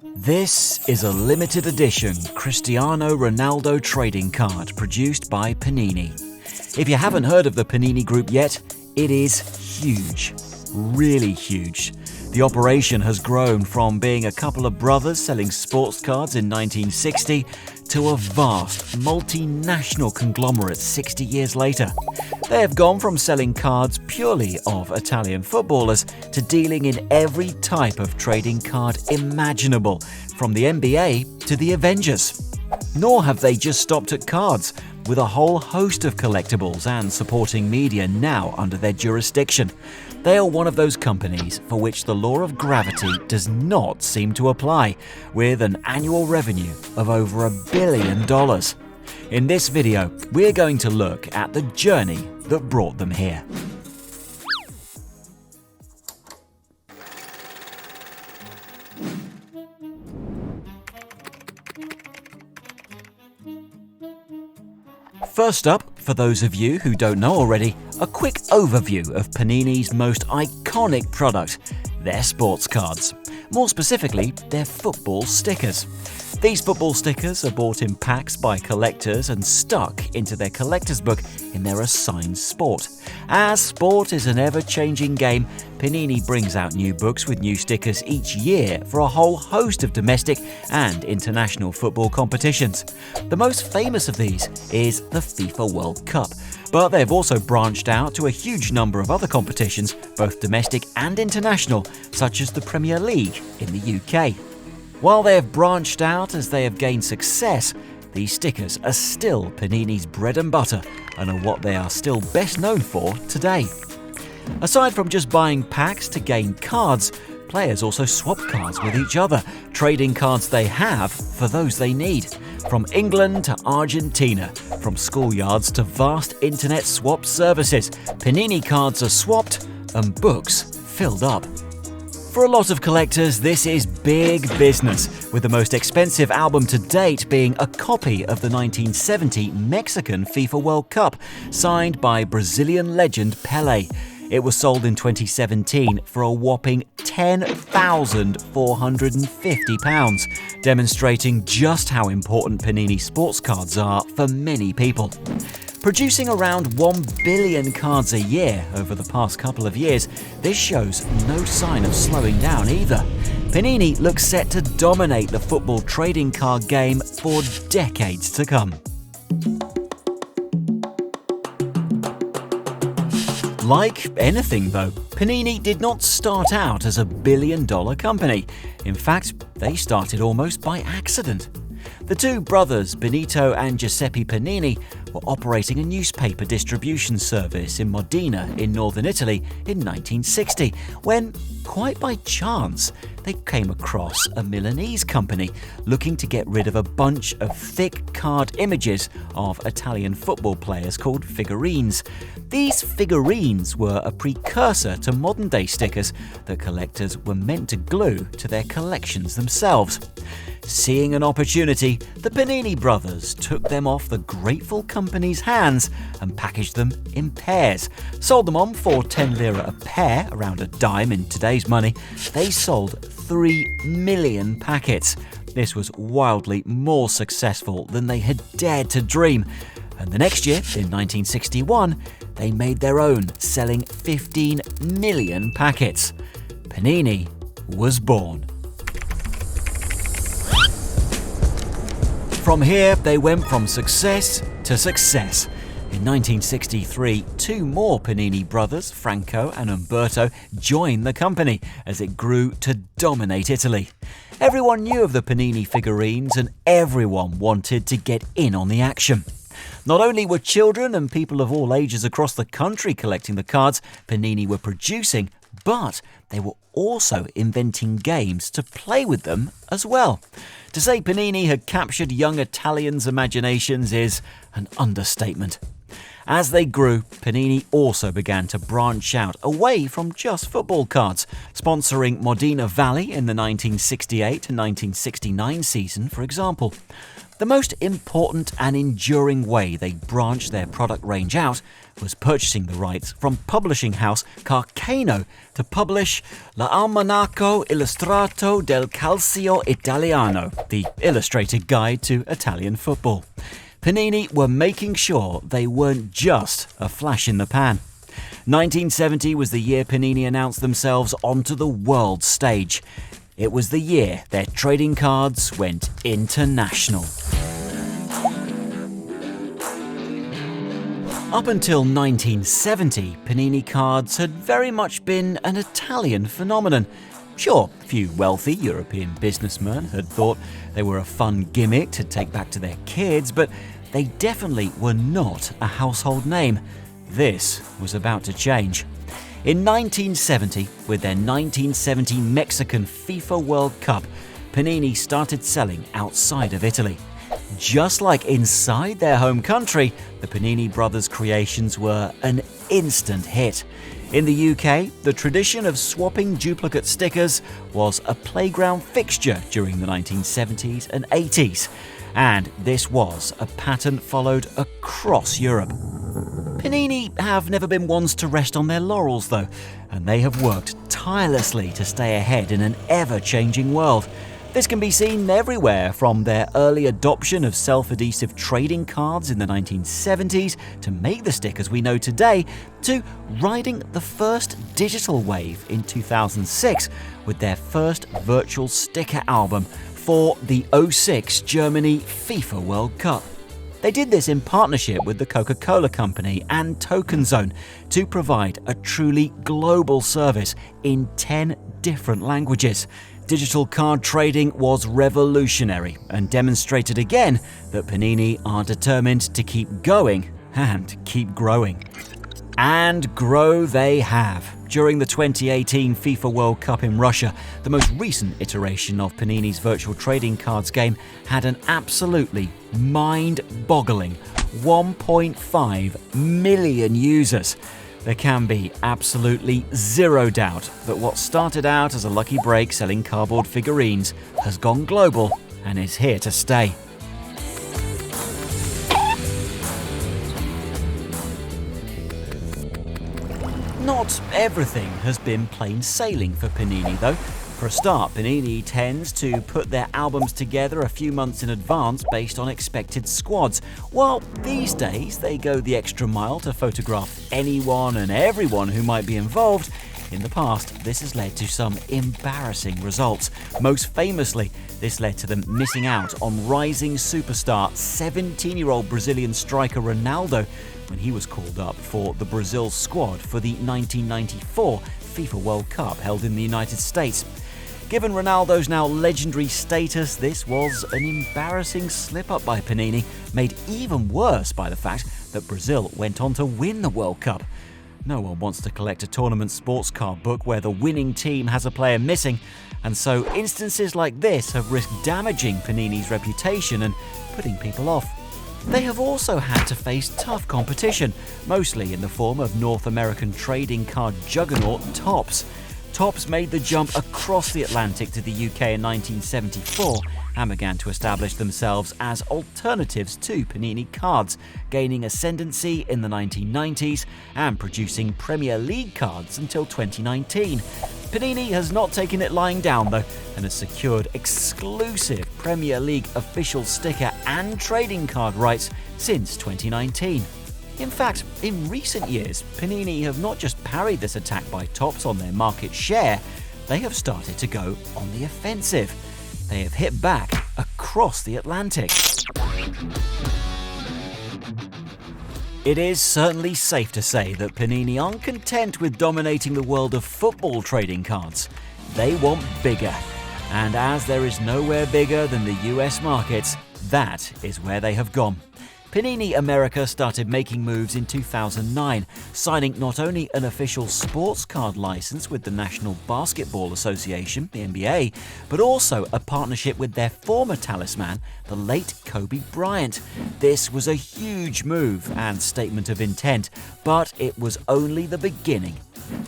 This is a limited edition Cristiano Ronaldo trading card produced by Panini. If you haven't heard of the Panini Group yet, it is huge, really huge. The operation has grown from being a couple of brothers selling sports cards in 1960 to a vast, multinational conglomerate 60 years later. They have gone from selling cards purely of Italian footballers to dealing in every type of trading card imaginable, from the NBA to the Avengers. Nor have they just stopped at cards, with a whole host of collectibles and supporting media now under their jurisdiction. They are one of those companies for which the law of gravity does not seem to apply, with an annual revenue of over $1 billion. In this video, we're going to look at the journey that brought them here. First up, for those of you who don't know already, a quick overview of Panini's most iconic product, their sports cards. More specifically, their football stickers. These football stickers are bought in packs by collectors and stuck into their collector's book in their assigned sport. As sport is an ever-changing game, Panini brings out new books with new stickers each year for a whole host of domestic and international football competitions. The most famous of these is the FIFA World Cup, but they've also branched out to a huge number of other competitions, both domestic and international, such as the Premier League in the UK. While they have branched out as they have gained success, these stickers are still Panini's bread and butter and are what they are still best known for today. Aside from just buying packs to gain cards, players also swap cards with each other, trading cards they have for those they need. From England to Argentina, from schoolyards to vast internet swap services, Panini cards are swapped and books filled up. For a lot of collectors, this is big business, with the most expensive album to date being a copy of the 1970 Mexican FIFA World Cup, signed by Brazilian legend Pelé. It was sold in 2017 for a whopping £10,450, demonstrating just how important Panini sports cards are for many people. Producing around 1 billion cards a year over the past couple of years, this shows no sign of slowing down either. Panini looks set to dominate the football trading card game for decades to come. Like anything though, Panini did not start out as a billion-dollar company. In fact, they started almost by accident. The two brothers, Benito and Giuseppe Panini, were operating a newspaper distribution service in Modena in northern Italy in 1960, when, quite by chance, they came across a Milanese company looking to get rid of a bunch of thick card images of Italian football players called figurines. These figurines were a precursor to modern-day stickers that collectors were meant to glue to their collections themselves. Seeing an opportunity, the Panini brothers took them off the grateful company's hands and packaged them in pairs. Sold them on for 10 lira a pair, around a dime in today's money. They sold 3 million packets. This was wildly more successful than they had dared to dream. And the next year, in 1961, they made their own, selling 15 million packets. Panini was born. From here, they went from success to success. In 1963, two more Panini brothers, Franco and Umberto, joined the company as it grew to dominate Italy. Everyone knew of the Panini figurines and everyone wanted to get in on the action. Not only were children and people of all ages across the country collecting the cards Panini were producing, but they were also inventing games to play with them as well. To say Panini had captured young Italians' imaginations is an understatement. As they grew, Panini also began to branch out away from just football cards, sponsoring Modena Valley in the 1968 and 1969 season, for example. The most important and enduring way they branched their product range out was purchasing the rights from publishing house Carcano to publish L'Almanacco Illustrato del Calcio Italiano, the illustrated guide to Italian football. Panini were making sure they weren't just a flash in the pan. 1970 was the year Panini announced themselves onto the world stage. It was the year their trading cards went international. Up until 1970, Panini cards had very much been an Italian phenomenon. Sure, a few wealthy European businessmen had thought they were a fun gimmick to take back to their kids, but they definitely were not a household name. This was about to change. In 1970, with their 1970 Mexican FIFA World Cup, Panini started selling outside of Italy. Just like inside their home country, the Panini brothers' creations were an instant hit. In the UK, the tradition of swapping duplicate stickers was a playground fixture during the 1970s and 80s, and this was a pattern followed across Europe. Panini have never been ones to rest on their laurels though, and they have worked tirelessly to stay ahead in an ever-changing world. This can be seen everywhere, from their early adoption of self-adhesive trading cards in the 1970s to make the stickers we know today, to riding the first digital wave in 2006 with their first virtual sticker album for the '06 Germany FIFA World Cup. They did this in partnership with the Coca-Cola Company and Token Zone to provide a truly global service in 10 different languages. Digital card trading was revolutionary and demonstrated again that Panini are determined to keep going and keep growing. And grow they have. During the 2018 FIFA World Cup in Russia, the most recent iteration of Panini's virtual trading cards game had an absolutely mind-boggling 1.5 million users. There can be absolutely zero doubt that what started out as a lucky break selling cardboard figurines has gone global and is here to stay. Not everything has been plain sailing for Panini though. For a start, Panini tends to put their albums together a few months in advance based on expected squads, while these days they go the extra mile to photograph anyone and everyone who might be involved. In the past, this has led to some embarrassing results. Most famously, this led to them missing out on rising superstar 17-year-old Brazilian striker Ronaldo when he was called up for the Brazil squad for the 1994 FIFA World Cup held in the United States. Given Ronaldo's now legendary status, this was an embarrassing slip-up by Panini, made even worse by the fact that Brazil went on to win the World Cup. No one wants to collect a tournament sports card book where the winning team has a player missing, and so instances like this have risked damaging Panini's reputation and putting people off. They have also had to face tough competition, mostly in the form of North American trading card juggernaut Topps. Topps made the jump across the Atlantic to the UK in 1974 and began to establish themselves as alternatives to Panini cards, gaining ascendancy in the 1990s and producing Premier League cards until 2019. Panini has not taken it lying down though, and has secured exclusive Premier League official sticker and trading card rights since 2019. In fact, in recent years, Panini have not just parried this attack by Topps on their market share, they have started to go on the offensive. They have hit back across the Atlantic. It is certainly safe to say that Panini aren't content with dominating the world of football trading cards. They want bigger. And as there is nowhere bigger than the US markets, that is where they have gone. Panini America started making moves in 2009, signing not only an official sports card license with the National Basketball Association, the NBA, but also a partnership with their former talisman, the late Kobe Bryant. This was a huge move and statement of intent, but it was only the beginning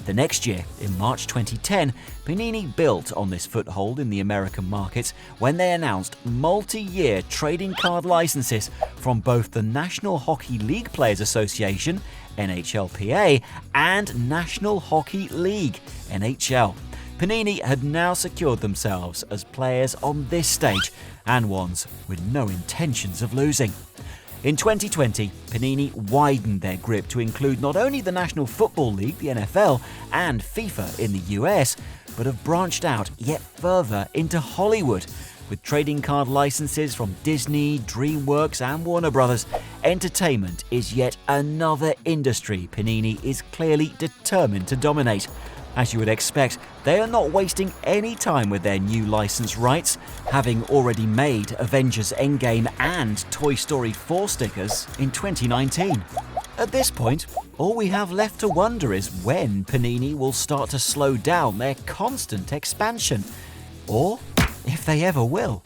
The next year, in March 2010, Panini built on this foothold in the American market when they announced multi-year trading card licenses from both the National Hockey League Players Association, NHLPA, and National Hockey League, NHL. Panini had now secured themselves as players on this stage, and ones with no intentions of losing. In 2020, Panini widened their grip to include not only the National Football League, the NFL, and FIFA in the US, but have branched out yet further into Hollywood. With trading card licenses from Disney, DreamWorks, and Warner Brothers, entertainment is yet another industry Panini is clearly determined to dominate. As you would expect, they are not wasting any time with their new license rights, having already made Avengers Endgame and Toy Story 4 stickers in 2019. At this point, all we have left to wonder is when Panini will start to slow down their constant expansion, or if they ever will.